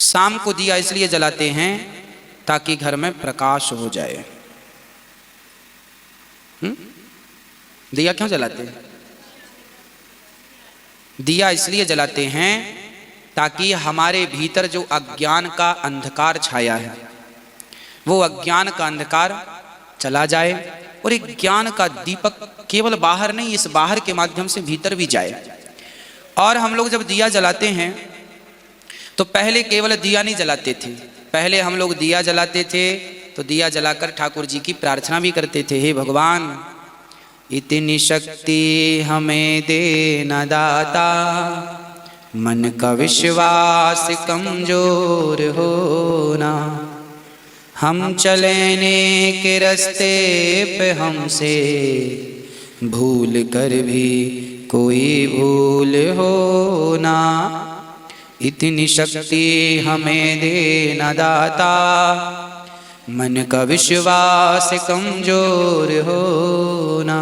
शाम को दिया इसलिए जलाते हैं ताकि घर में प्रकाश हो जाए। दिया क्यों जलाते हैं? दिया इसलिए जलाते हैं ताकि हमारे भीतर जो अज्ञान का अंधकार छाया है वो अज्ञान का अंधकार चला जाए और एक ज्ञान का दीपक केवल बाहर नहीं, इस बाहर के माध्यम से भीतर भी जाए। और हम लोग जब दिया जलाते हैं तो पहले केवल दिया नहीं जलाते थे, पहले हम लोग दिया जलाते थे तो दिया जलाकर ठाकुर जी की प्रार्थना भी करते थे, हे भगवान इतनी शक्ति हमें दे न दाता, मन का विश्वास कमजोर होना, हम चलने के रास्ते पे हमसे भूल कर भी कोई भूल होना, इतनी शक्ति हमें दे न दाता, मन का विश्वास कमजोर होना।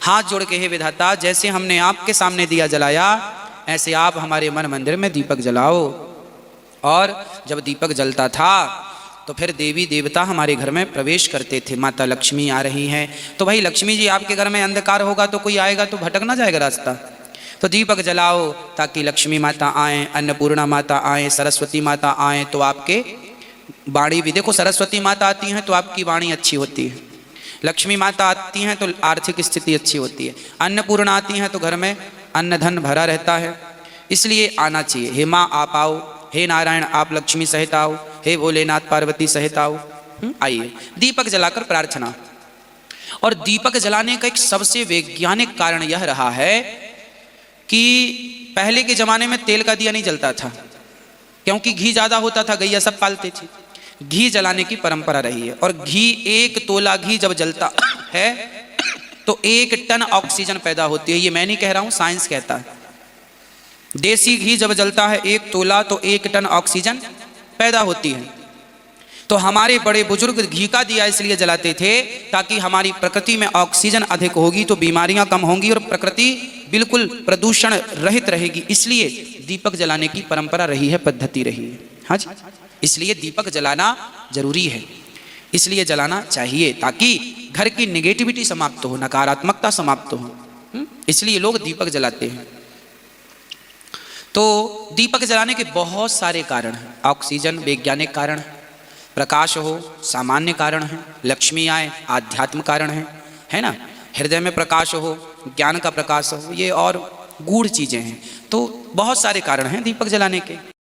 हाथ जोड़ के हे विधाता, जैसे हमने आपके सामने दिया जलाया ऐसे आप हमारे मन मंदिर में दीपक जलाओ। और जब दीपक जलता था तो फिर देवी देवता हमारे घर में प्रवेश करते थे। माता लक्ष्मी आ रही हैं तो भाई लक्ष्मी जी आपके घर में अंधकार होगा तो कोई आएगा तो भटक ना जाएगा रास्ता, तो दीपक जलाओ ताकि लक्ष्मी माता आएँ, अन्नपूर्णा माता आएँ, सरस्वती माता आएँ तो आपके वाणी भी, देखो सरस्वती माता आती हैं तो आपकी वाणी अच्छी होती है, लक्ष्मी माता आती हैं तो आर्थिक स्थिति अच्छी होती है, अन्नपूर्णा आती हैं तो घर में अन्न धन भरा रहता है, इसलिए आना चाहिए। हे माँ आप आओ, हे नारायण आप लक्ष्मी सहित आओ, हे भोलेनाथ पार्वती सहित आओ। आइए दीपक जलाकर प्रार्थना। और दीपक जलाने का एक सबसे वैज्ञानिक कारण यह रहा है कि पहले के जमाने में तेल का दिया नहीं जलता था क्योंकि घी ज्यादा होता था, गैया सब पालते थे, घी जलाने की परंपरा रही है। और घी, 1 तोला घी जब जलता है तो 1 टन ऑक्सीजन पैदा होती है। ये मैं नहीं कह रहा हूं, साइंस कहता है। देसी घी जब जलता है 1 तोला तो 1 टन ऑक्सीजन पैदा होती है। तो हमारे बड़े बुजुर्ग घी का दिया इसलिए जलाते थे ताकि हमारी प्रकृति में ऑक्सीजन अधिक होगी तो बीमारियां कम होंगी और प्रकृति बिल्कुल प्रदूषण रहित रहेगी, इसलिए दीपक जलाने की परंपरा रही है, पद्धति रही है। हाँ जी, इसलिए दीपक जलाना जरूरी है, इसलिए जलाना चाहिए ताकि घर की नेगेटिविटी समाप्त हो, नकारात्मकता समाप्त हो, इसलिए लोग दीपक जलाते हैं। तो दीपक जलाने के बहुत सारे कारण हैं। ऑक्सीजन वैज्ञानिक कारण है, प्रकाश हो सामान्य कारण है, लक्ष्मी आए आध्यात्म कारण है ना, हृदय में प्रकाश हो, ज्ञान का प्रकाश हो, ये और गूढ़ चीजें हैं। तो बहुत सारे कारण हैं दीपक जलाने के।